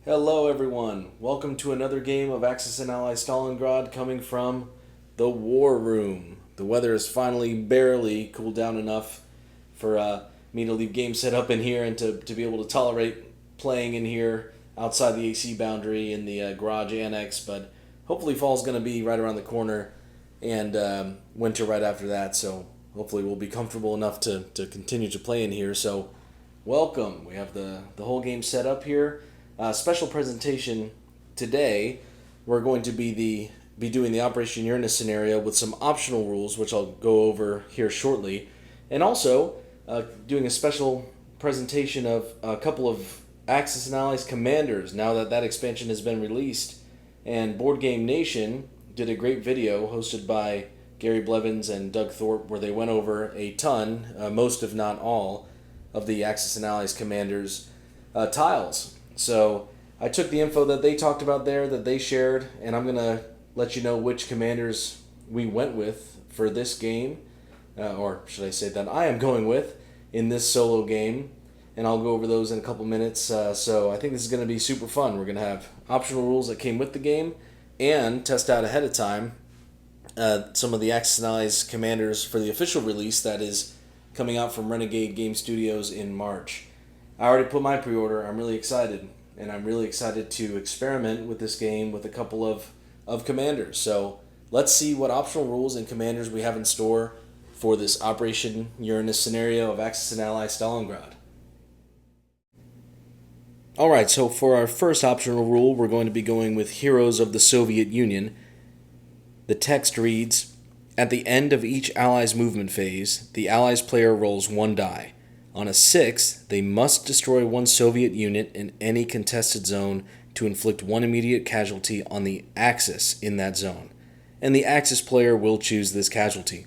Hello everyone, welcome to another game of Axis and Allies Stalingrad coming from the War Room. The weather has finally barely cooled down enough for me to leave game set up in here and to be able to tolerate playing in here outside the AC boundary in the garage annex, but hopefully fall's going to be right around the corner and winter right after that, so hopefully we'll be comfortable enough to continue to play in here. So welcome, we have the whole game set up here. Special presentation today. We're going to be doing the Operation Uranus scenario with some optional rules, which I'll go over here shortly, and also doing a special presentation of a couple of Axis and Allies commanders. Now that expansion has been released, and Board Game Nation did a great video hosted by Gary Blevins and Doug Thorpe, where they went over a ton, most if not all, of the Axis and Allies commanders' tiles. So I took the info that they talked about there, that they shared, and I'm going to let you know which commanders we went with for this game, or should I say that I am going with in this solo game, and I'll go over those in a couple minutes. So I think this is going to be super fun. We're going to have optional rules that came with the game and test out ahead of time some of the Axis and Allies commanders for the official release that is coming out from Renegade Game Studios in March. I already put my pre-order. I'm really excited, and I'm really excited to experiment with this game with a couple of commanders. So let's see what optional rules and commanders we have in store for this Operation Uranus scenario of Axis and Allies Stalingrad. Alright, so for our first optional rule, we're going to be going with Heroes of the Soviet Union. The text reads, "At the end of each Allies movement phase, the Allies player rolls one die. On a 6, they must destroy one Soviet unit in any contested zone to inflict one immediate casualty on the Axis in that zone, and the Axis player will choose this casualty."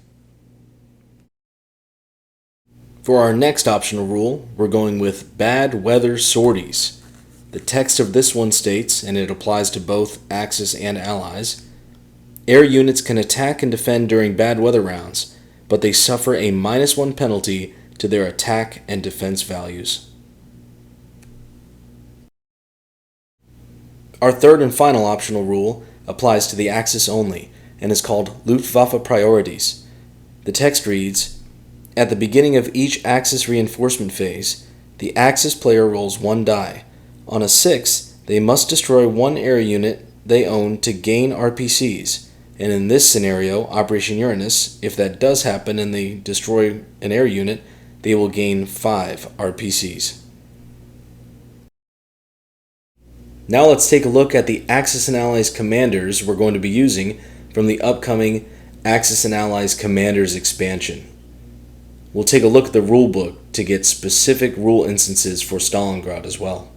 For our next optional rule, we're going with Bad Weather Sorties. The text of this one states, and it applies to both Axis and Allies, air units can attack and defend during bad weather rounds, but they suffer a -1 penalty to their attack and defense values. Our third and final optional rule applies to the Axis only and is called Luftwaffe Priorities. The text reads, "At the beginning of each Axis reinforcement phase, the Axis player rolls one die. On a 6, they must destroy one air unit they own to gain RPCs, and in this scenario, Operation Uranus, if that does happen and they destroy an air unit, they will gain 5 RPCs. Now let's take a look at the Axis and Allies commanders we're going to be using from the upcoming Axis and Allies Commanders expansion. We'll take a look at the rulebook to get specific rule instances for Stalingrad as well.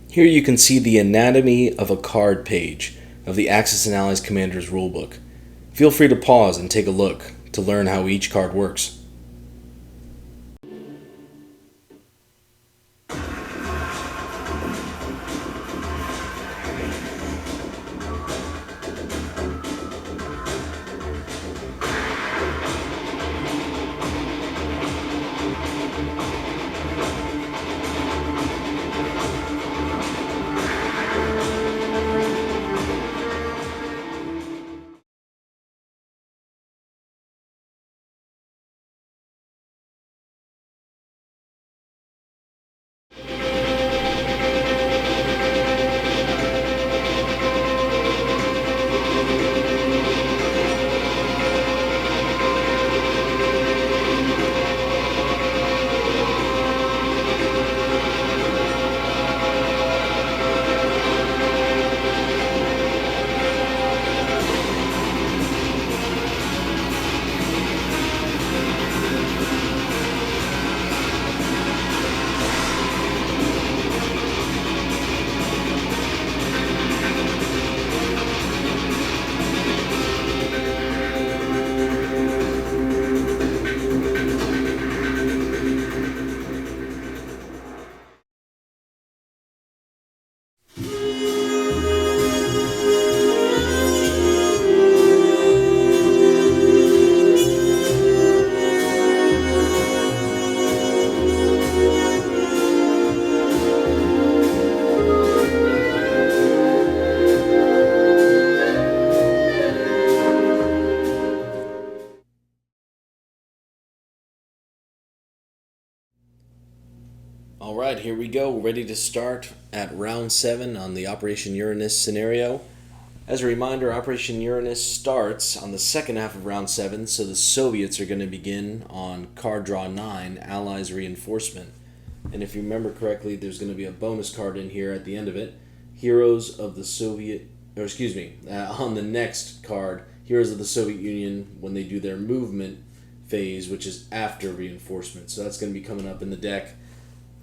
Here you can see the anatomy of a card page of the Axis and Allies Commanders rulebook. Feel free to pause and take a look to learn how each card works. All right, here we go. We're ready to start at round 7 on the Operation Uranus scenario. As a reminder, Operation Uranus starts on the second half of round 7, so the Soviets are going to begin on card draw 9, Allies Reinforcement. And if you remember correctly, there's going to be a bonus card in here at the end of it. Heroes of the Soviet, on the next card, Heroes of the Soviet Union when they do their movement phase, which is after reinforcement. So that's going to be coming up in the deck.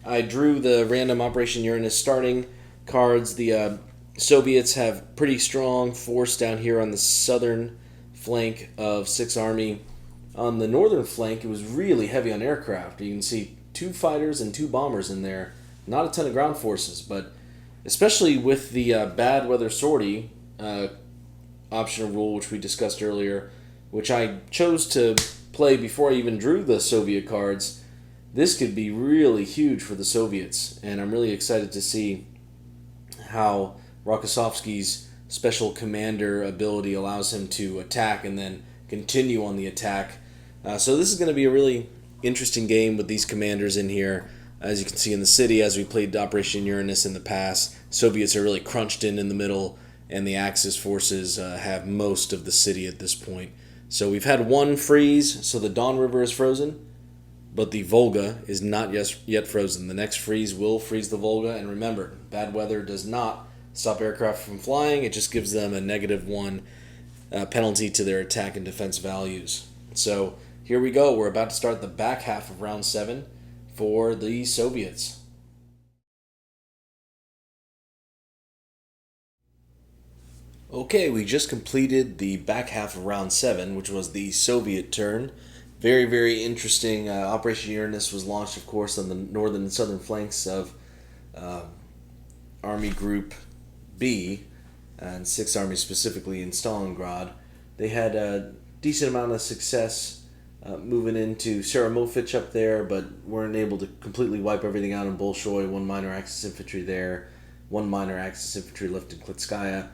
I drew the random Operation Uranus starting cards. The Soviets have pretty strong force down here on the southern flank of 6th Army. On the northern flank, it was really heavy on aircraft. You can see 2 fighters and 2 bombers in there. Not a ton of ground forces, but especially with the bad weather sortie optional rule, which we discussed earlier, which I chose to play before I even drew the Soviet cards, this could be really huge for the Soviets, and I'm really excited to see how Rokossovsky's special commander ability allows him to attack and then continue on the attack. So this is going to be a really interesting game with these commanders in here. As you can see in the city, as we played Operation Uranus in the past, Soviets are really crunched in the middle, and the Axis forces have most of the city at this point. So we've had one freeze, so the Don River is frozen, but the Volga is not yet frozen. The next freeze will freeze the Volga, and remember, bad weather does not stop aircraft from flying. It just gives them a -1 penalty to their attack and defense values. So here we go. We're about to start the back half of round 7 for the Soviets. Okay, we just completed the back half of round 7, which was the Soviet turn. Very, very interesting. Operation Uranus was launched, of course, on the northern and southern flanks of Army Group B, and 6th Army specifically in Stalingrad. They had a decent amount of success moving into Saramovich up there, but weren't able to completely wipe everything out in Bolshoi. 1 minor Axis infantry there, 1 minor Axis infantry left in Klitskaya,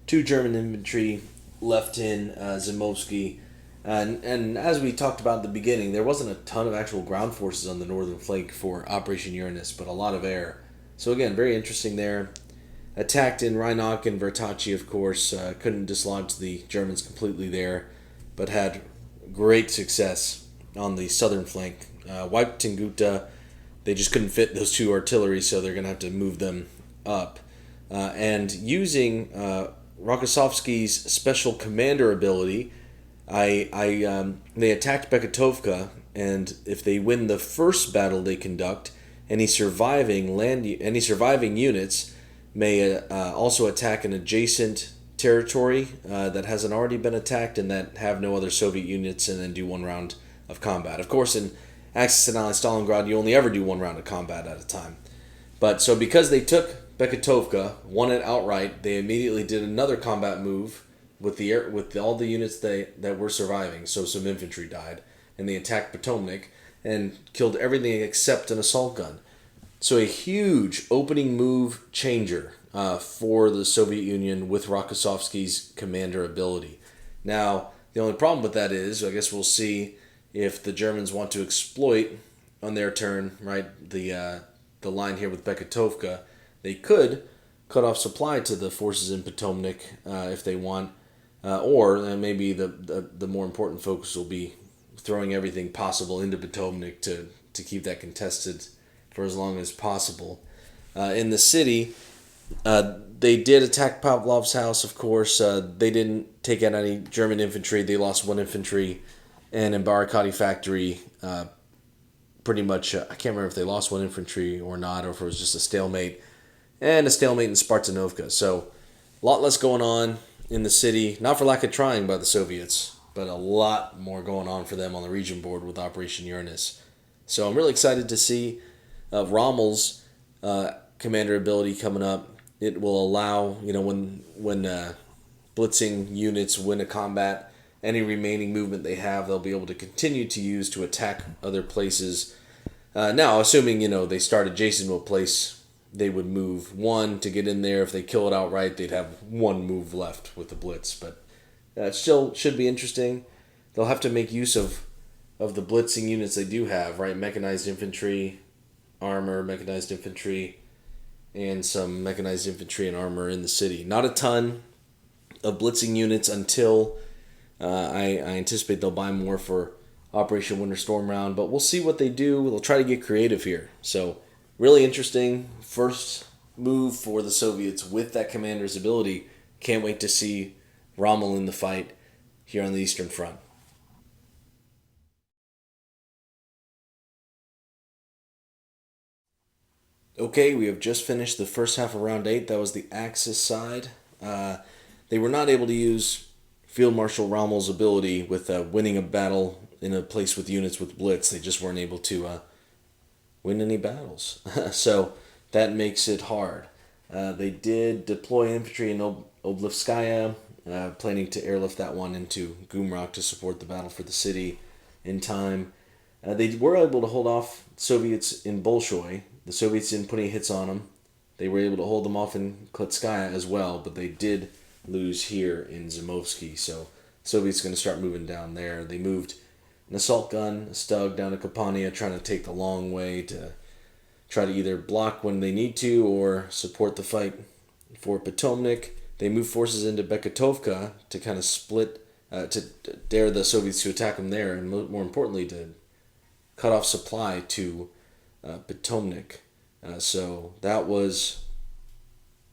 2 German infantry left in Zimovsky. And as we talked about at the beginning, there wasn't a ton of actual ground forces on the northern flank for Operation Uranus, but a lot of air. So again, very interesting there. Attacked in Rhinock and Vertachi, of course. Couldn't dislodge the Germans completely there, but had great success on the southern flank. Wiped Tunguska. They just couldn't fit those 2 artillery, so they're going to have to move them up. And using Rokossovsky's special commander ability, they attacked Beketovka, and if they win the first battle they conduct, any surviving units may also attack an adjacent territory that hasn't already been attacked and that have no other Soviet units, and then do 1 round of combat. Of course, in Axis and Allied Stalingrad, you only ever do 1 round of combat at a time. But so because they took Beketovka, won it outright, they immediately did another combat move with all the units that were surviving. So some infantry died, and they attacked Potomnik and killed everything except an assault gun. So a huge opening move changer for the Soviet Union with Rokossovsky's commander ability. Now, the only problem with that is, I guess we'll see if the Germans want to exploit on their turn, right, the line here with Beketovka. They could cut off supply to the forces in Potomnik if they want, or maybe the more important focus will be throwing everything possible into Potomnik to keep that contested for as long as possible. In the city, they did attack Pavlov's house, of course. They didn't take out any German infantry. They lost 1 infantry. And in Barakati factory, pretty much, I can't remember if they lost 1 infantry or not, or if it was just a stalemate. And a stalemate in Spartanovka. So a lot less going on in the city. Not for lack of trying by the Soviets, but a lot more going on for them on the region board with Operation Uranus. So I'm really excited to see Rommel's commander ability coming up. It will allow, when blitzing units win a combat, any remaining movement they have, they'll be able to continue to use to attack other places. Now, assuming, they start adjacent to a place, they would move 1 to get in there. If they kill it outright, they'd have 1 move left with the blitz. But it still should be interesting. They'll have to make use of the blitzing units they do have, right? Mechanized infantry, armor, mechanized infantry, and some mechanized infantry and armor in the city. Not a ton of blitzing units until I anticipate they'll buy more for Operation Winter Storm round, but we'll see what they do. They'll try to get creative here. So, really interesting first move for the Soviets with that commander's ability. Can't wait to see Rommel in the fight here on the Eastern Front. Okay, we have just finished the first half of round 8. That was the Axis side. They were not able to use Field Marshal Rommel's ability with winning a battle in a place with units with Blitz. They just weren't able to win any battles. So that makes it hard. They did deploy infantry in Oblivskaya, planning to airlift that one into Gumrak to support the battle for the city in time. They were able to hold off Soviets in Bolshoi. The Soviets didn't put any hits on them. They were able to hold them off in Kletskaya as well, but they did lose here in Zimovsky. So Soviets going to start moving down there. They moved an assault gun, a Stug, down to Kapania, trying to take the long way to try to either block when they need to or support the fight for Potomnik. They moved forces into Beketovka to kind of split, to dare the Soviets to attack them there, and more importantly, to cut off supply to Potomnik. So that was,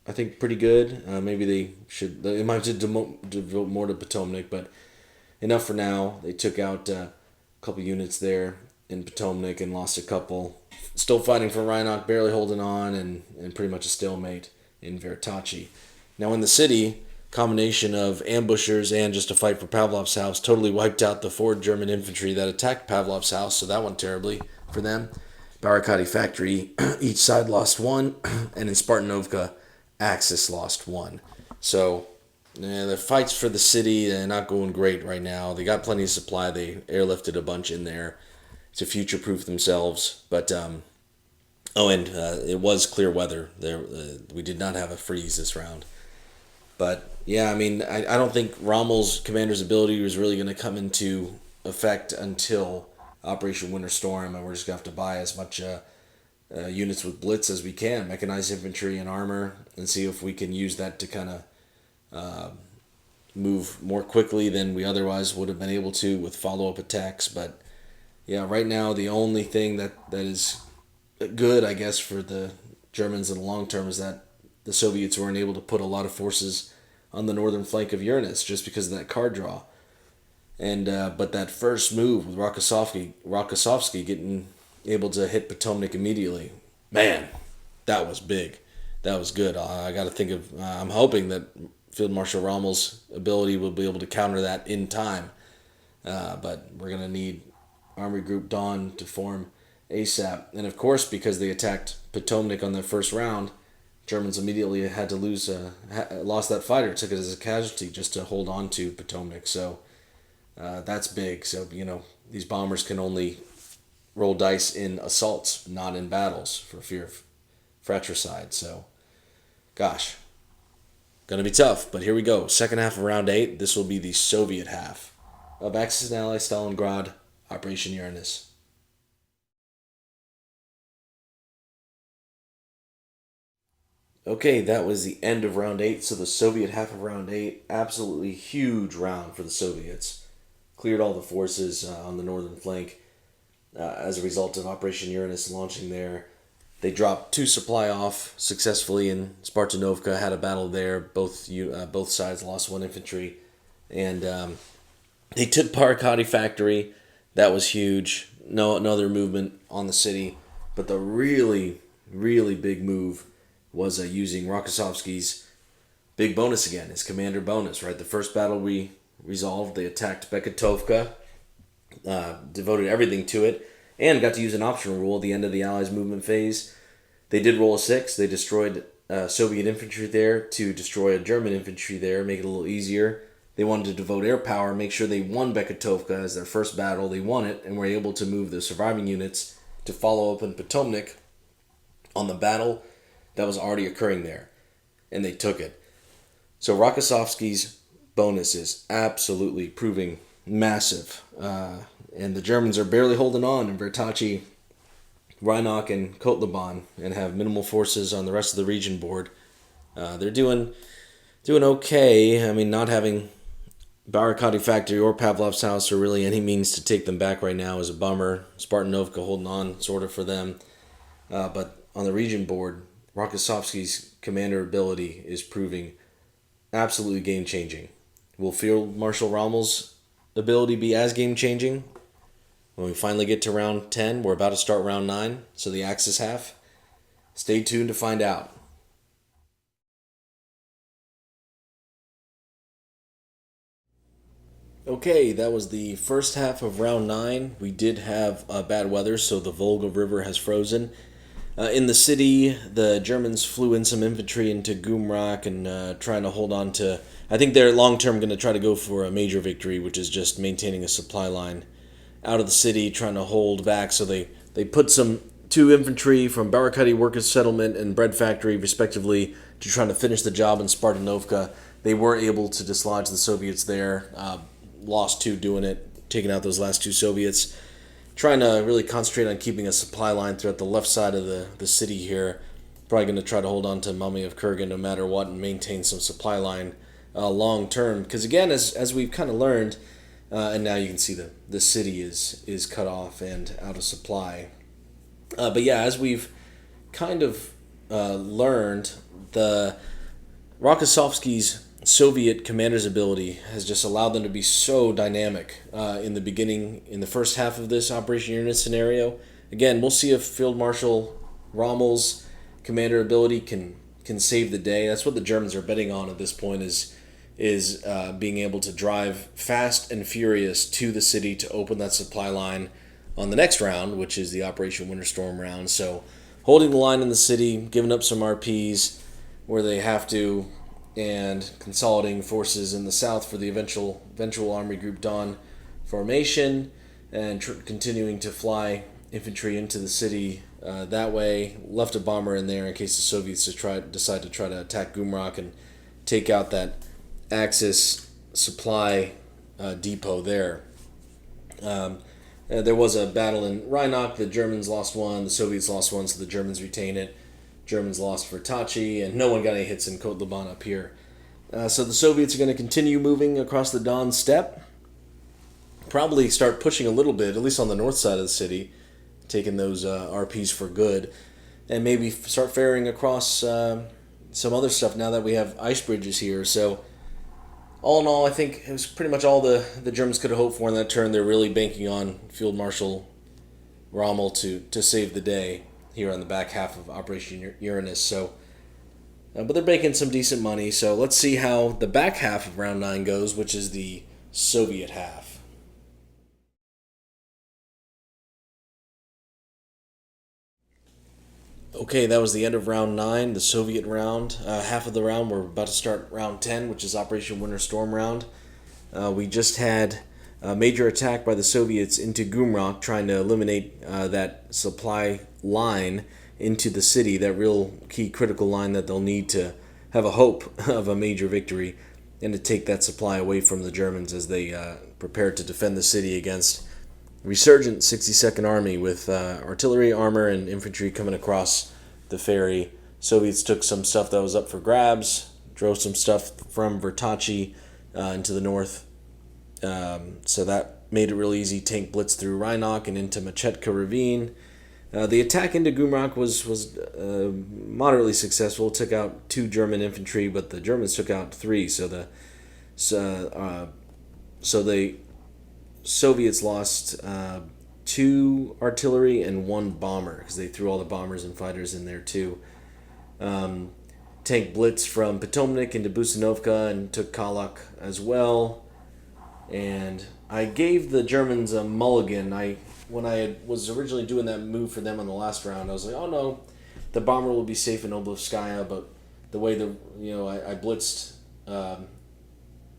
I think, pretty good. Maybe they might have to devote more to Potomnik, but enough for now. They took out a couple units there in Potomnik and lost a couple. Still fighting for Reinach, barely holding on, and pretty much a stalemate in Vertachi. Now in the city, combination of ambushers and just a fight for Pavlov's house totally wiped out the 4 German infantry that attacked Pavlov's house, so that went terribly for them. Barakati Factory, each side lost 1, and in Spartanovka, Axis lost 1. So, the fights for the city, they're not going great right now. They got plenty of supply. They airlifted a bunch in there to future-proof themselves. But, it was clear weather. We did not have a freeze this round. But, yeah, I mean, I don't think Rommel's commander's ability was really going to come into effect until Operation Winter Storm, and we're just going to have to buy as much units with Blitz as we can, mechanized infantry and armor, and see if we can use that to kind of move more quickly than we otherwise would have been able to with follow-up attacks. But, yeah, right now the only thing that is good, I guess, for the Germans in the long term is that the Soviets weren't able to put a lot of forces on the northern flank of Uranus just because of that card draw. And but that first move with Rokossovsky getting able to hit Potomnik immediately, man, that was big. That was good. I got to think of. I'm hoping that Field Marshal Rommel's ability will be able to counter that in time. But we're gonna need Army Group Dawn to form ASAP, and of course because they attacked Potomnik on their first round, Germans immediately had to lost that fighter, took it as a casualty just to hold on to Potomnik. So. That's big. So, these bombers can only roll dice in assaults, not in battles, for fear of fratricide. So, gosh, going to be tough. But here we go. Second half of round 8. This will be the Soviet half of Axis and Allies Stalingrad, Operation Uranus. Okay, that was the end of round 8. So the Soviet half of round 8, absolutely huge round for the Soviets. Cleared all the forces on the northern flank as a result of Operation Uranus launching there. They dropped 2 supply off successfully in Spartanovka, had a battle there. Both sides lost 1 infantry. And they took Barakati Factory. That was huge. No other movement on the city. But the really, really big move was using Rokossovsky's big bonus again, his commander bonus, right? The first battle we resolved, they attacked Beketovka, devoted everything to it, and got to use an optional rule at the end of the Allies' movement phase. They did roll a 6. They destroyed Soviet infantry there to destroy a German infantry there, make it a little easier. They wanted to devote air power, make sure they won Beketovka as their first battle. They won it, and were able to move the surviving units to follow up in Potomnik on the battle that was already occurring there. And they took it. So Rokossovsky's bonus is absolutely proving massive. And the Germans are barely holding on, and Vertachi Rhinoc and Kotlaban and have minimal forces on the rest of the region board. They're doing okay. I mean, not having Barakati Factory or Pavlov's House or really any means to take them back right now is a bummer. Spartanovka holding on sort of for them. But on the region board, Rokossovsky's commander ability is proving absolutely game-changing. Will Field Marshal Rommel's ability be as game-changing? When we finally get to round 10, we're about to start round 9, so the Axis half. Stay tuned to find out. Okay, that was the first half of round 9. We did have bad weather, so the Volga River has frozen. In the city, the Germans flew in some infantry into Gumrak and trying to hold on to... I think they're long-term going to try to go for a major victory, which is just maintaining a supply line out of the city, trying to hold back. So they put two infantry from Barakati Workers' Settlement and Bread Factory, respectively, to trying to finish the job in Spartanovka. They were able to dislodge the Soviets there, lost 2 doing it, taking out those last 2 Soviets. Trying to really concentrate on keeping a supply line throughout the left side of the city here. Probably going to try to hold on to Mummy of Kurgan no matter what and maintain some supply line long term. Because again, as we've kind of learned, and now you can see the city is cut off and out of supply. But yeah, as we've kind of learned, the Rokossovsky's Soviet commander's ability has just allowed them to be so dynamic in the beginning, in the first half of this Operation Uranus scenario. Again, we'll see if Field Marshal Rommel's commander ability can save the day. That's what the Germans are betting on at this point, is being able to drive fast and furious to the city to open that supply line on the next round, which is the Operation Winter Storm round. So holding the line in the city, giving up some RPs where they have to, and consolidating forces in the south for the eventual Army Group Dawn formation, and continuing to fly infantry into the city that way. Left a bomber in there in case the Soviets decide to try to attack Gumrak and take out that Axis supply depot there. There was a battle in Rhinoc. The Germans lost 1, the Soviets lost 1, so the Germans retain it. Germans lost Vertachi, and no one got any hits in Kotlaban up here. So the Soviets are going to continue moving across the Don Steppe. Probably start pushing a little bit, at least on the north side of the city, taking those RPs for good. And maybe start ferrying across some other stuff now that we have ice bridges here. So all in all, I think it was pretty much all the Germans could have hoped for in that turn. They're really banking on Field Marshal Rommel to save the day here on the back half of Operation Uranus. So, but they're making some decent money. So let's see how the back half of round 9 goes, which is the Soviet half. Okay, that was the end of round 9, the Soviet round. Half of the round, we're about to start round 10, which is Operation Winter Storm round. We just had a major attack by the Soviets into Gumrak, trying to eliminate that supply line into the city, that real key critical line that they'll need to have a hope of a major victory and to take that supply away from the Germans as they prepare to defend the city against resurgent 62nd Army with artillery, armor, and infantry coming across the ferry. Soviets took some stuff that was up for grabs, drove some stuff from Vertachi into the north. So that made it real easy. Tank blitz through Rhinoc and into Machetka Ravine. The attack into Gumrak was moderately successful. It took out 2 German infantry, but the Germans took out 3. So the Soviets lost 2 artillery and 1 bomber because they threw all the bombers and fighters in there too. Tank blitz from Potomnik into Busanovka and took Kalak as well. And I gave the Germans a mulligan. When I was originally doing that move for them on the last round, I was like, oh no, the bomber will be safe in Oblivskaya, but the way I blitzed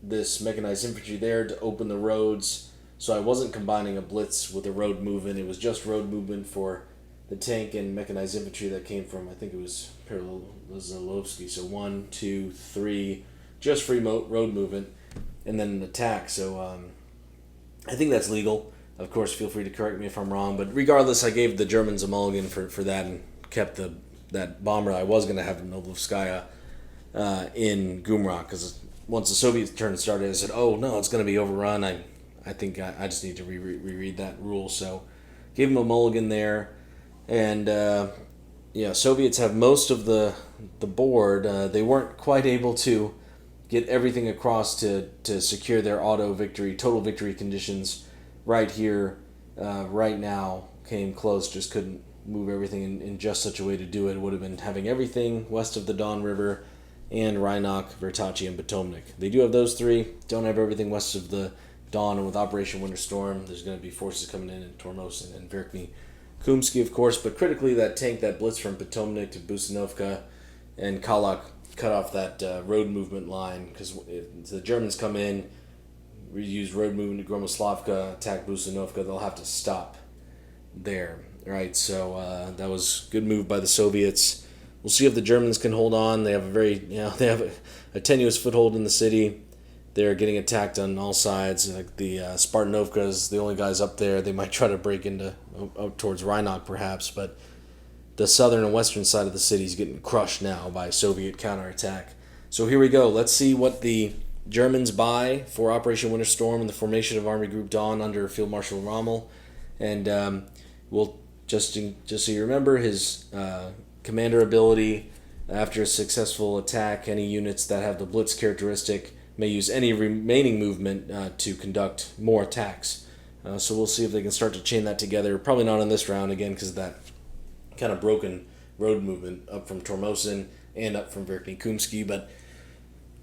this mechanized infantry there to open the roads, so I wasn't combining a blitz with a road movement. It was just road movement for the tank and mechanized infantry that came from, I think it was Perlolovsky. So 1, 2, 3, just free road movement, and then an attack. So I think that's legal. Of course, feel free to correct me if I'm wrong, but regardless, I gave the Germans a mulligan for that and kept that bomber I was going to have in Novlovskaya in Gumrak, because once the Soviet turn started, I said, oh no, it's going to be overrun. I think I just need to reread that rule. So gave him a mulligan there. And yeah, Soviets have most of the board. They weren't quite able to get everything across to secure their total victory conditions right here, right now. Came close, just couldn't move everything in just such a way to do it. It would have been having everything west of the Don River and Rhinoc, Vertachi, and Potomac. They do have those three, don't have everything west of the Don, and with Operation Winter Storm, there's going to be forces coming in Tormosin and Verkhny Kumsky, of course, but critically, that tank that blitzed from Potomac to Busanovka and Kalak cut off that road movement line, because if the Germans come in, use road movement to Gromoslavka, attack Busanovka, they'll have to stop there, right? So that was a good move by the Soviets. We'll see if the Germans can hold on. They have they have a tenuous foothold in the city. They're getting attacked on all sides. Like the Spartanovkas, the only guys up there. They might try to break up towards Rhinoc, perhaps, but the southern and western side of the city is getting crushed now by Soviet counterattack. So here we go. Let's see what the Germans buy for Operation Winter Storm and the formation of Army Group Dawn under Field Marshal Rommel. And we'll just so you remember, his commander ability after a successful attack, any units that have the Blitz characteristic may use any remaining movement to conduct more attacks. So we'll see if they can start to chain that together. Probably not in this round, again, because of that kind of broken road movement up from Tormosin and up from Verkhny Kumsky. But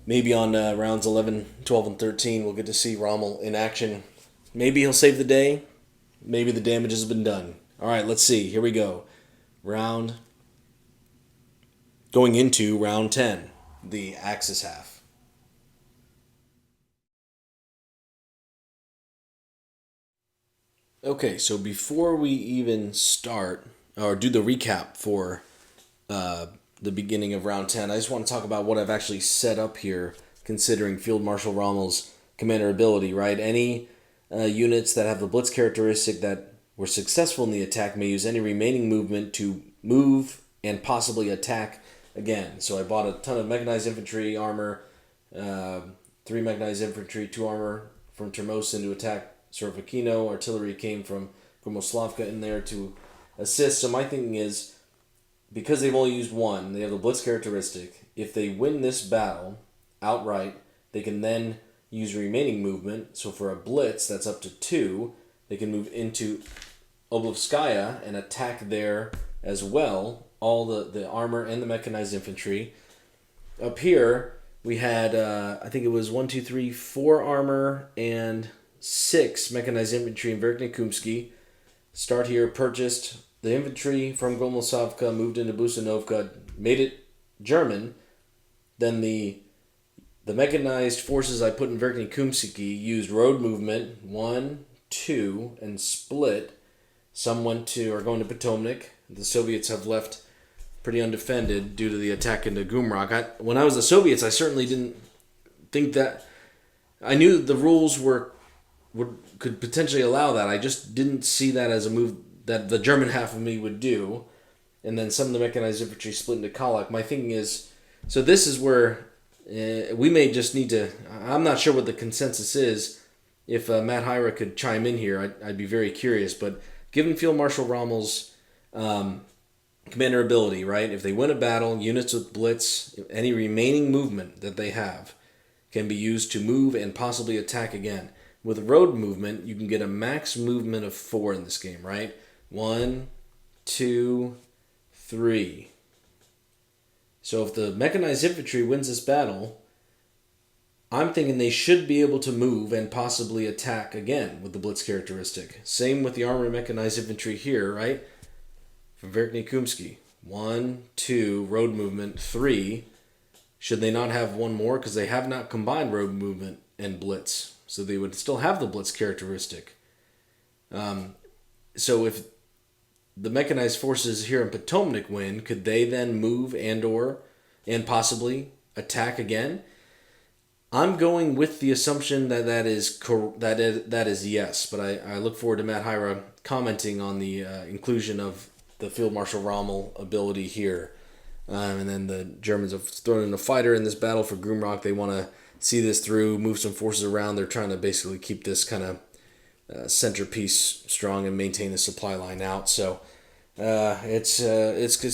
maybe on rounds 11, 12, and 13, we'll get to see Rommel in action. Maybe he'll save the day. Maybe the damage has been done. All right, let's see. Here we go. Going into round 10, the Axis half. Okay, so before we even start or do the recap for the beginning of round 10, I just want to talk about what I've actually set up here, considering Field Marshal Rommel's commander ability, right? Any units that have the Blitz characteristic that were successful in the attack may use any remaining movement to move and possibly attack again. So I bought a ton of mechanized infantry armor, 3 mechanized infantry, 2 armor from Termosin to attack Sorokino. Artillery came from Gromoslavka in there to assist. So my thinking is, because they've only used 1, they have the Blitz characteristic. If they win this battle outright, they can then use remaining movement. So for a Blitz, that's up to 2. They can move into Oblovskaya and attack there as well. All the armor and the mechanized infantry. Up here, we had, I think it was 4 armor and 6 mechanized infantry in Verkhny Kumsky. Start here, purchased the infantry from Gromoslavka, moved into Busanovka, made it German. Then the mechanized forces I put in Verkhny Kumsky used road movement, 1, 2, and split. Some are going to Potomac. The Soviets have left pretty undefended due to the attack into Gumrak. When I was the Soviets, I certainly didn't think that. I knew the rules could potentially allow that. I just didn't see that as a move that the German half of me would do. And then some of the mechanized infantry split into Kalak. My thinking is, so this is where we may just need to. I'm not sure what the consensus is. If Matt Hyra could chime in here, I'd be very curious. But given Field Marshal Rommel's commander ability, right? If they win a battle, units with Blitz, any remaining movement that they have can be used to move and possibly attack again. With road movement, you can get a max movement of 4 in this game, right? 1, 2, 3. So if the mechanized infantry wins this battle, I'm thinking they should be able to move and possibly attack again with the Blitz characteristic. Same with the armored mechanized infantry here, right? From Verkhny Kumsky. 1, 2, road movement, 3. Should they not have 1 more? Because they have not combined road movement and Blitz. So they would still have the Blitz characteristic. So if the mechanized forces here in Potomac win, could they then move and possibly attack again? I'm going with the assumption that that is yes, but I look forward to Matt Hyra commenting on the inclusion of the Field Marshal Rommel ability here. And then the Germans have thrown in a fighter in this battle for Gumrock. They want to see this through, move some forces around. They're trying to basically keep this kind of centerpiece strong and maintain the supply line out. So it's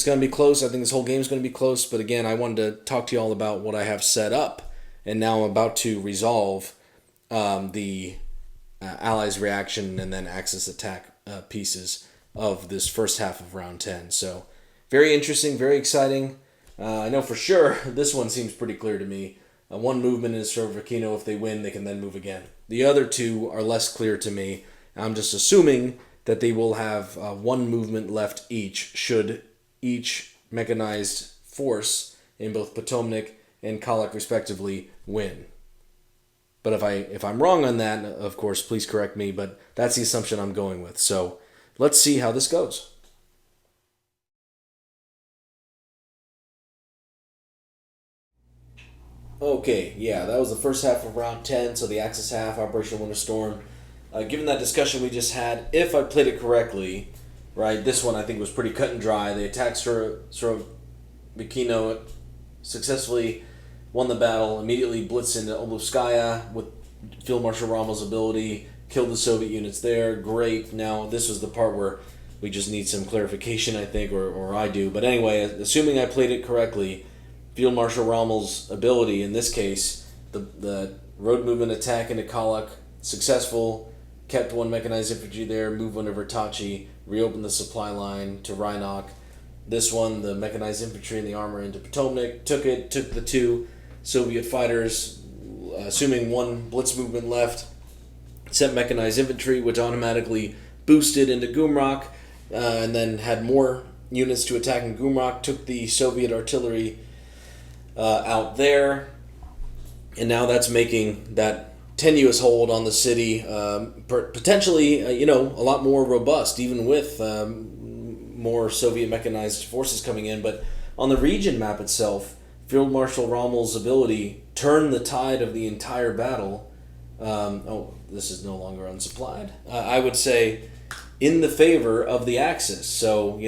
going to be close. I think this whole game is going to be close. But again, I wanted to talk to you all about what I have set up, and now I'm about to resolve the Allies' reaction and then Axis attack pieces of this first half of round 10. So very interesting, very exciting. I know for sure this one seems pretty clear to me. One movement is for Vicino. If they win, they can then move again. The other two are less clear to me. I'm just assuming that they will have one movement left each, should each mechanized force in both Potomac and Colac respectively win. But if I'm wrong on that, of course, please correct me, but that's the assumption I'm going with. So let's see how this goes. Okay, yeah, that was the first half of round 10, so the Axis half, Operation Winter Storm. Given that discussion we just had, if I played it correctly, right, this one I think was pretty cut and dry. They attacked Surovikino, successfully won the battle, immediately blitzed into Oblutskaya with Field Marshal Rommel's ability, killed the Soviet units there. Great. Now, this was the part where we just need some clarification, I think, or I do. But anyway, assuming I played it correctly, Field Marshal Rommel's ability, in this case, the road movement attack into Colac, successful, kept one mechanized infantry there, moved one to Vertachi, reopened the supply line to Rhinock. This one, the mechanized infantry and the armor into Potomac, took the two Soviet fighters, assuming one blitz movement left, sent mechanized infantry, which automatically boosted into Gumrock, and then had more units to attack in Gumrock, took the Soviet artillery out there, and now that's making that tenuous hold on the city potentially a lot more robust, even with more Soviet mechanized forces coming in. But on the region map itself, Field Marshal Rommel's ability turned the tide of the entire battle. This is no longer unsupplied. I would say in the favor of the Axis. So,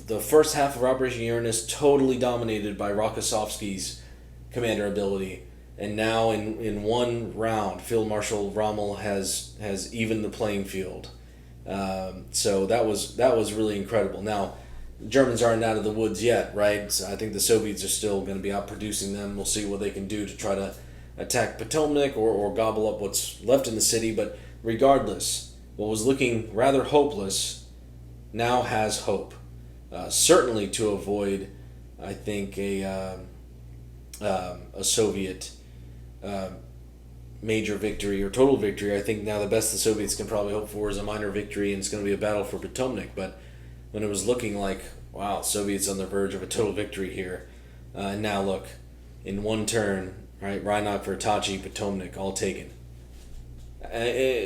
the first half of Operation Uranus totally dominated by Rokossovsky's commander ability. And now in one round, Field Marshal Rommel has evened the playing field. So that was really incredible. Now, the Germans aren't out of the woods yet, right? So I think the Soviets are still going to be outproducing them. We'll see what they can do to try to attack Potomac or gobble up what's left in the city. But regardless, what was looking rather hopeless now has hope. Certainly to avoid, I think, a Soviet major victory or total victory. I think now the best the Soviets can probably hope for is a minor victory, and it's going to be a battle for Potomac. But when it was looking like, wow, Soviets on the verge of a total victory here, and now look, in one turn, right, Rhinock, Vertachi, Potomac, all taken.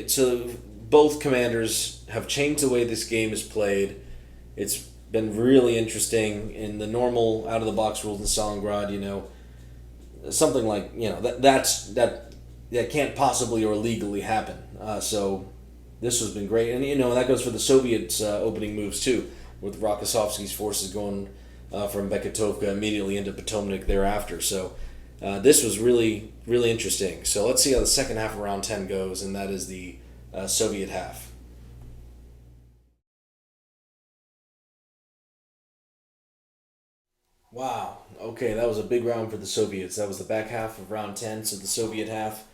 So both commanders have changed the way this game is played. It's been really interesting in the normal out-of-the-box rules in Stalingrad. Something like that can't possibly or legally happen. So this has been great, and that goes for the Soviets' opening moves too, with Rokossovsky's forces going from Beketovka immediately into Potomac thereafter. So this was really, really interesting. So let's see how the second half of round 10 goes, and that is the Soviet half. Wow. Okay, that was a big round for the Soviets. That was the back half of round 10, so the Soviet half.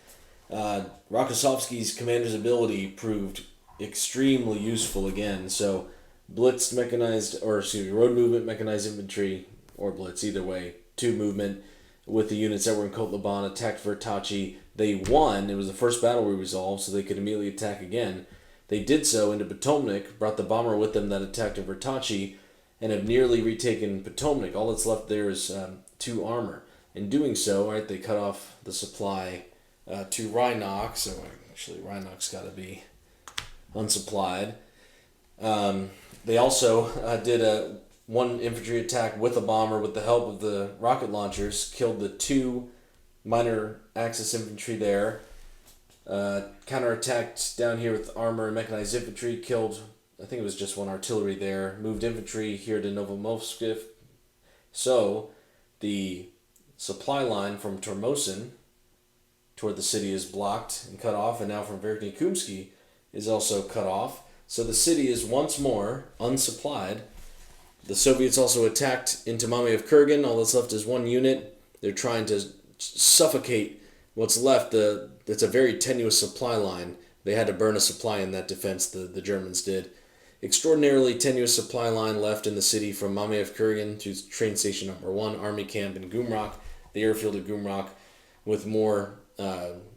Rokossovsky's commander's ability proved extremely useful again. So, blitzed road movement mechanized infantry, or blitz, either way, two movement with the units that were in Kotloban, attacked Vertachi. They won. It was the first battle we resolved, so they could immediately attack again. They did so into Potomac, brought the bomber with them that attacked Vertachi, and have nearly retaken Potomac. All that's left there is two armor. In doing so, right, they cut off the supply to Rhinock, so actually Rhinock's got to be unsupplied. They also did one infantry attack with a bomber with the help of the rocket launchers, killed the two minor Axis infantry there. Counterattacked down here with armor and mechanized infantry, killed, I think it was just one artillery there, moved infantry here to Novomoskv. So the supply line from Tormosin toward the city is blocked and cut off, and now from Verkhny Kumsky is also cut off. So the city is once more unsupplied. The Soviets also attacked into Mamayev Kurgan. All that's left is one unit. They're trying to suffocate what's left. It's a very tenuous supply line. They had to burn a supply in that defense, the Germans did. Extraordinarily tenuous supply line left in the city from Mamayev Kurgan to train station number 1, army camp in Gumrak, the airfield at Gumrak, with more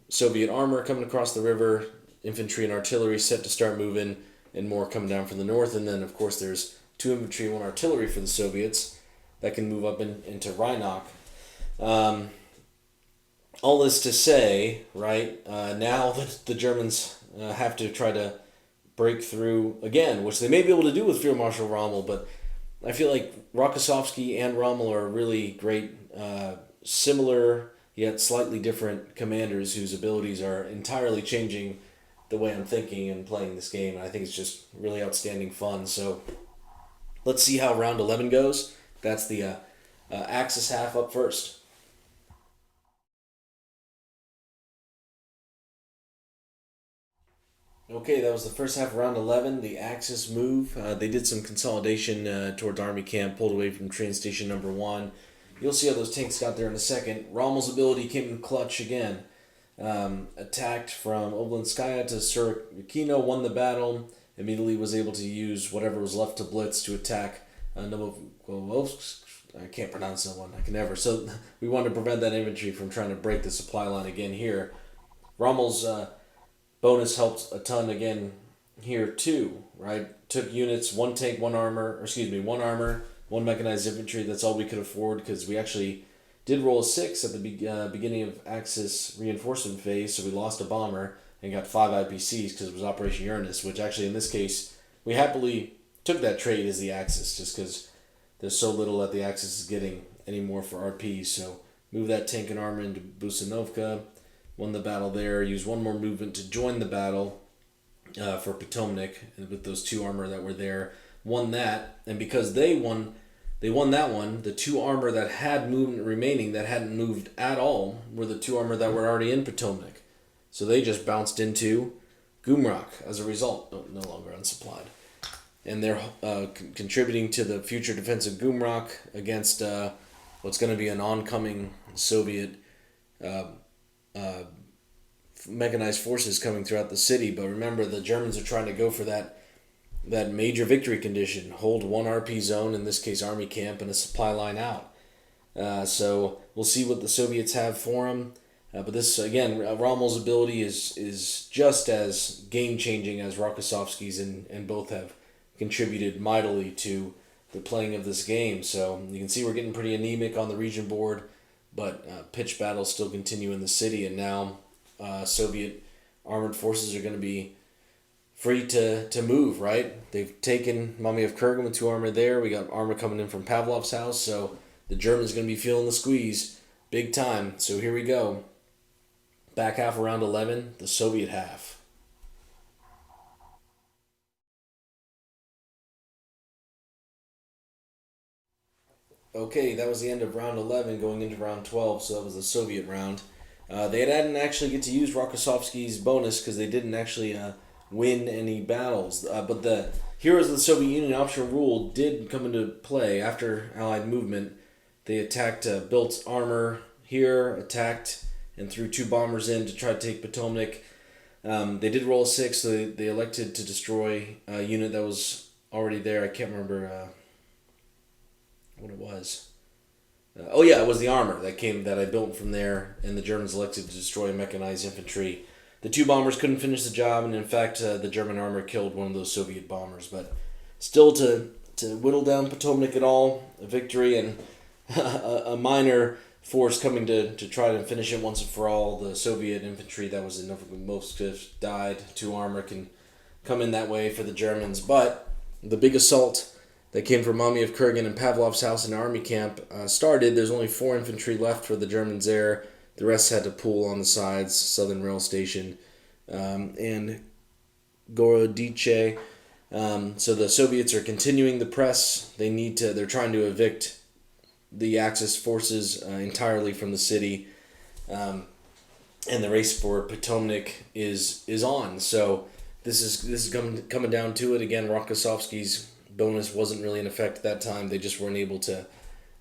Soviet armor coming across the river, infantry and artillery set to start moving, and more coming down from the north. And then, of course, there's 2 infantry and 1 artillery for the Soviets that can move up into Rhynok. All this to say, right, now that the Germans have to try to break through again, which they may be able to do with Field Marshal Rommel, but I feel like Rokossovsky and Rommel are really great, similar yet slightly different commanders whose abilities are entirely changing the way I'm thinking and playing this game, and I think it's just really outstanding fun. So let's see how round 11 goes. That's the Axis half up first. Okay, that was the first half of round 11, the Axis move. They did some consolidation towards Army Camp, pulled away from train station number 1. You'll see how those tanks got there in a second. Rommel's ability came in clutch again. Attacked from Oblinskaya to Surikino, won the battle, immediately was able to use whatever was left to blitz to attack Novokovsk. I can't pronounce that one, I can never. So we wanted to prevent that infantry from trying to break the supply line again here. Rommel's bonus helped a ton again here too, right? Took units, 1 tank, 1 armor, 1 armor, 1 mechanized infantry. That's all we could afford because we actually did roll a 6 at the beginning of Axis reinforcement phase, so we lost a bomber and got 5 IPCs because it was Operation Uranus, which actually in this case, we happily took that trade as the Axis just because there's so little that the Axis is getting anymore for RPs. So move that tank and armor into Busanovka, won the battle there, used 1 more movement to join the battle for Potomnik with those 2 armor that were there, won that, and because they won that one, the 2 armor that had movement remaining that hadn't moved at all were the 2 armor that were already in Potomnik. So they just bounced into Gumrak as a result, no longer unsupplied. And they're contributing to the future defense of Gumrak against what's going to be an oncoming Soviet mechanized forces coming throughout the city. But remember, the Germans are trying to go for that major victory condition, hold 1 RP zone, in this case army camp, and a supply line out. So we'll see what the Soviets have for them. But this, again, Rommel's ability is just as game-changing as Rokossovsky's, and both have contributed mightily to the playing of this game. So you can see we're getting pretty anemic on the region board, but pitched battles still continue in the city, and now Soviet armored forces are going to be free to move, right? They've taken Mamayev Kurgan with 2 armor there. We got armor coming in from Pavlov's house, so the Germans are going to be feeling the squeeze big time. So here we go. Back half of round 11, the Soviet half. Okay, that was the end of round 11 going into round 12, so that was the Soviet round. They didn't actually get to use Rokossovsky's bonus because they didn't actually win any battles. But the Heroes of the Soviet Union optional rule did come into play after Allied movement. They attacked, built armor here, attacked, and threw 2 bombers in to try to take Potomnik. They did roll a 6, so they elected to destroy a unit that was already there. I can't remember what it was. It was the armor that I built from there, and the Germans elected to destroy mechanized infantry. The 2 bombers couldn't finish the job, and in fact, the German armor killed one of those Soviet bombers. But still, to whittle down Potomnik at all, a victory, and a minor force coming to try to finish it once and for all. The Soviet infantry that was in Novomoskv died. 2 armor can come in that way for the Germans. But the big assault that came from Mamayev Kurgan and Pavlov's house and army camp started. There's only 4 infantry left for the Germans there. The rest had to pull on the sides, Southern Rail Station, and Gorodiche. So the Soviets are continuing the press. They're trying to evict the Axis forces entirely from the city. And the race for Potomac is on. So this is coming down to it again. Rokossovsky's bonus wasn't really in effect at that time. They just weren't able to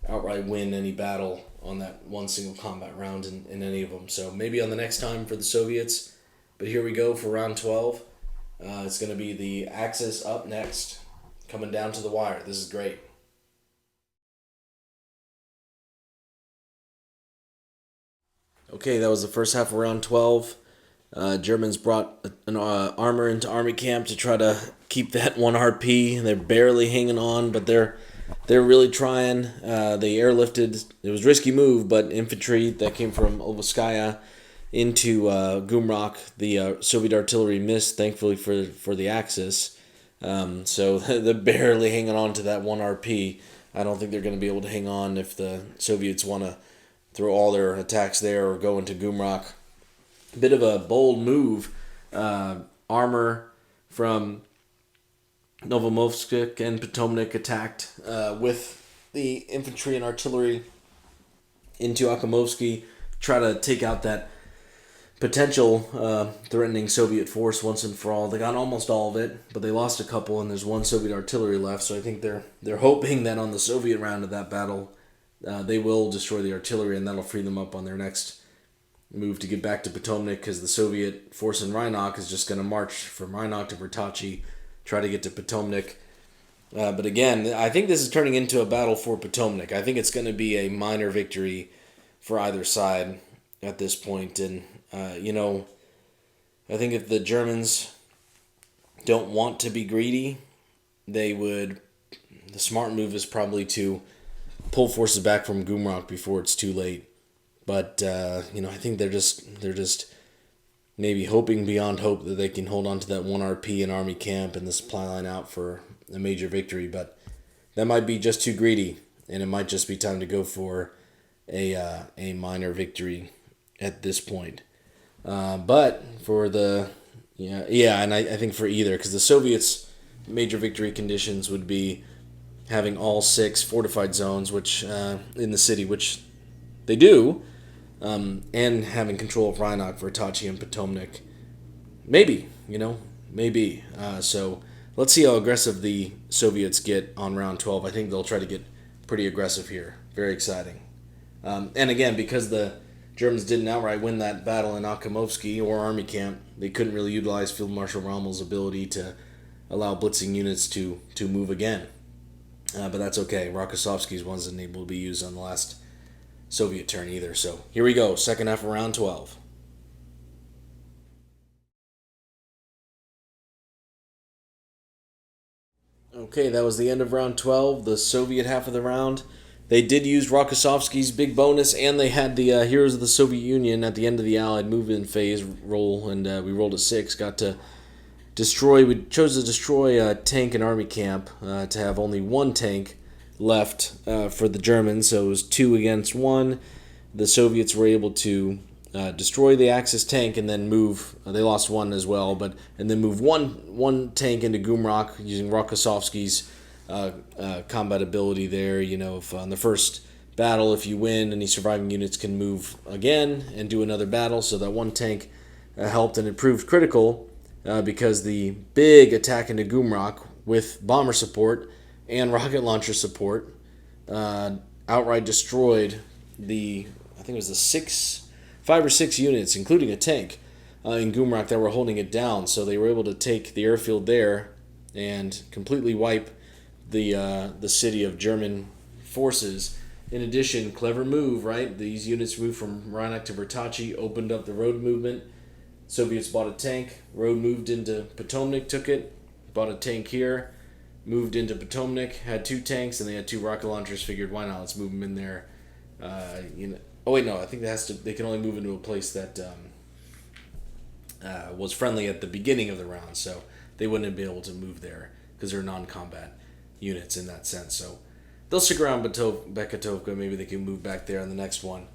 outright win any battle on that one single combat round in any of them. So maybe on the next time for the Soviets. But here we go for round 12. It's going to be the Axis up next, coming down to the wire. This is great. Okay, that was the first half of round 12. Germans brought an armor into army camp to try to keep that 1 RP. They're barely hanging on, but they're really trying. They airlifted. It was a risky move, but infantry that came from Ovoskaya into Gumrak. The Soviet artillery missed, thankfully for the Axis. So they're barely hanging on to that 1 RP. I don't think they're going to be able to hang on if the Soviets want to throw all their attacks there or go into Gumrak. A bit of a bold move. Armor from Novomovsk and Potomac attacked with the infantry and artillery into Akhimovsky, try to take out that potential threatening Soviet force once and for all. They got almost all of it, but they lost a couple, and there's 1 Soviet artillery left. So I think they're hoping that on the Soviet round of that battle, they will destroy the artillery, and that'll free them up on their next move to get back to Potomac, because the Soviet force in Rhinock is just going to march from Rhinock to Vertachi, try to get to Potomac. But again, I think this is turning into a battle for Potomac. I think it's going to be a minor victory for either side at this point. And, I think if the Germans don't want to be greedy, the smart move is probably to pull forces back from Gumrak before it's too late. But I think they're just maybe hoping beyond hope that they can hold on to that 1 RP in army camp and the supply line out for a major victory. But that might be just too greedy, and it might just be time to go for a minor victory at this point. But for the and I think for either, because the Soviets' major victory conditions would be having all 6 fortified zones, which in the city, which they do, and having control of Rhinock, Vertachi, and Potomac. Maybe. So let's see how aggressive the Soviets get on round 12. I think they'll try to get pretty aggressive here. Very exciting. And again, because the Germans didn't outright win that battle in Akhimovsky or army camp, they couldn't really utilize Field Marshal Rommel's ability to allow blitzing units to move again. But that's okay. Rokossovsky's wasn't able to be used on the last Soviet turn either. So here we go, second half of round 12. Okay, that was the end of round 12, the Soviet half of the round. They did use Rokossovsky's big bonus, and they had the Heroes of the Soviet Union at the end of the Allied move-in phase roll, and we rolled a 6. Got to destroy. We chose to destroy a tank and army camp to have only 1 tank left for the Germans, so it was 2 against 1. The Soviets were able to destroy the Axis tank and then move. They lost 1 as well, and then move one tank into Gumrak using Rokossovsky's combat ability there. If on the first battle, if you win, any surviving units can move again and do another battle. So that 1 tank helped, and it proved critical because the big attack into Gumrak with bomber support and rocket launcher support outright destroyed I think it was the 5 or 6 units, including a tank, in Gumrak that were holding it down. So they were able to take the airfield there and completely wipe the city of German forces. In addition, clever move, right? These units moved from Rhinock to Vertachi, opened up the road movement. Soviets bought a tank, road moved into Potomac, took it, bought a tank here, moved into Potomac, had 2 tanks, and they had 2 rocket launchers. Figured, why not? Let's move them in there. Oh wait, no, I think they can only move into a place that was friendly at the beginning of the round, so they wouldn't be able to move there because they're non-combat units in that sense. So they'll stick around Bekatovka. Maybe they can move back there in the next one.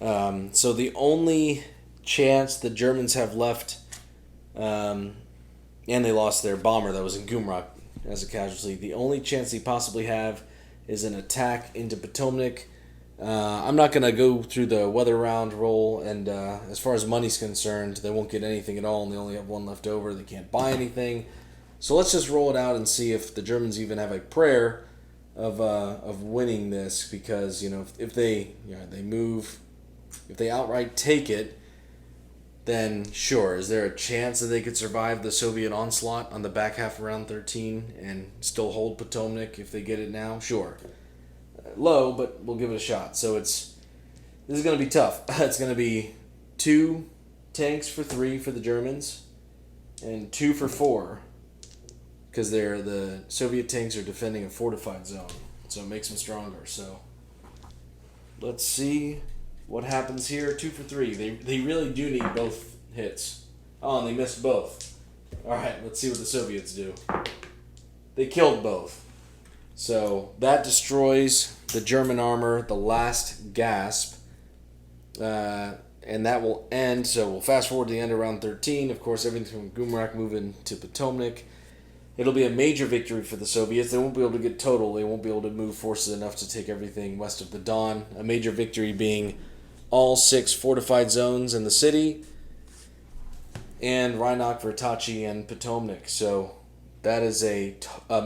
So the only chance the Germans have left, and they lost their bomber that was in Gumrak as a casualty. The only chance they possibly have is an attack into Potomac. I'm not going to go through the weather round roll, and as far as money's concerned, they won't get anything at all, and they only have one left over. They can't buy anything. So let's just roll it out and see if the Germans even have a prayer of winning this, because if they they move, if they outright take it, then sure, is there a chance that they could survive the Soviet onslaught on the back half of round 13 and still hold Potomac if they get it now? Sure. Low, but we'll give it a shot. So this is going to be tough. It's going to be 2 tanks for 3 for the Germans and 2 for 4, because the Soviet tanks are defending a fortified zone, so it makes them stronger. So let's see what happens here. 2 for 3. They really do need both hits. Oh, and they missed both. All right, let's see what the Soviets do. They killed both. So that destroys the German armor, the last gasp, and that will end. So we'll fast forward to the end of round 13. Of course, everything from Gumrak moving to Potomac. It'll be a major victory for the Soviets. They won't be able to get total. They won't be able to move forces enough to take everything west of the Don. A major victory being all 6 fortified zones in the city, and Rhinoc, Vertachi, and Potomac. So that is a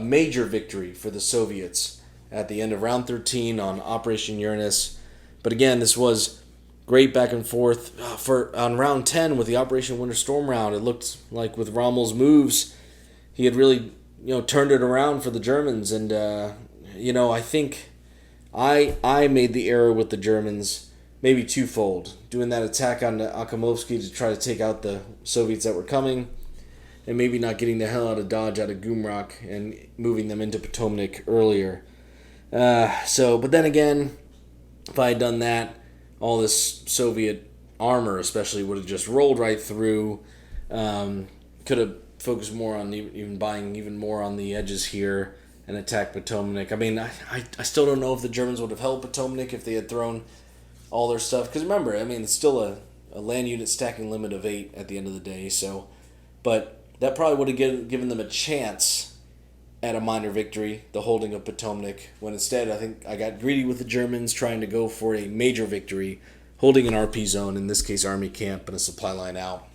major victory for the Soviets at the end of round 13 on Operation Uranus. But again, this was great back and forth. On round 10 with the Operation Winter Storm round, it looked like with Rommel's moves, he had really turned it around for the Germans. And, I think I made the error with the Germans maybe twofold, doing that attack on Akhimovsky to try to take out the Soviets that were coming, and maybe not getting the hell out of Dodge, out of Gumrak, and moving them into Potomac earlier. But then again, if I had done that, all this Soviet armor especially would have just rolled right through. Could have focused more on even buying even more on the edges here and attack Potomac. I mean, I still don't know if the Germans would have held Potomac if they had thrown all their stuff. Because remember, I mean, it's still a land unit stacking limit of 8 at the end of the day. So, but that probably would have given them a chance at a minor victory, the holding of Potomac, when instead I think I got greedy with the Germans trying to go for a major victory, holding an RP zone, in this case Army camp, and a supply line out.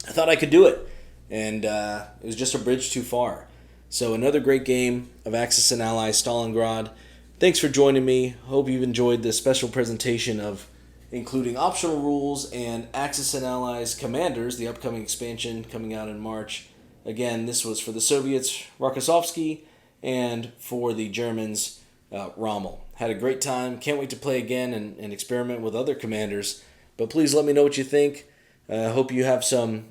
I thought I could do it, and it was just a bridge too far. So another great game of Axis and Allies Stalingrad. Thanks for joining me. Hope you've enjoyed this special presentation of including optional rules and Axis and Allies Commanders, the upcoming expansion coming out in March. Again, this was for the Soviets, Rokossovsky, and for the Germans, Rommel. Had a great time. Can't wait to play again and experiment with other commanders. But please let me know what you think. Hope you have some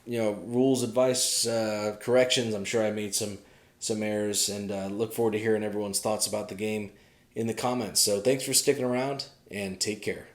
rules, advice, corrections. I'm sure I made some errors, and look forward to hearing everyone's thoughts about the game in the comments. So thanks for sticking around, and take care.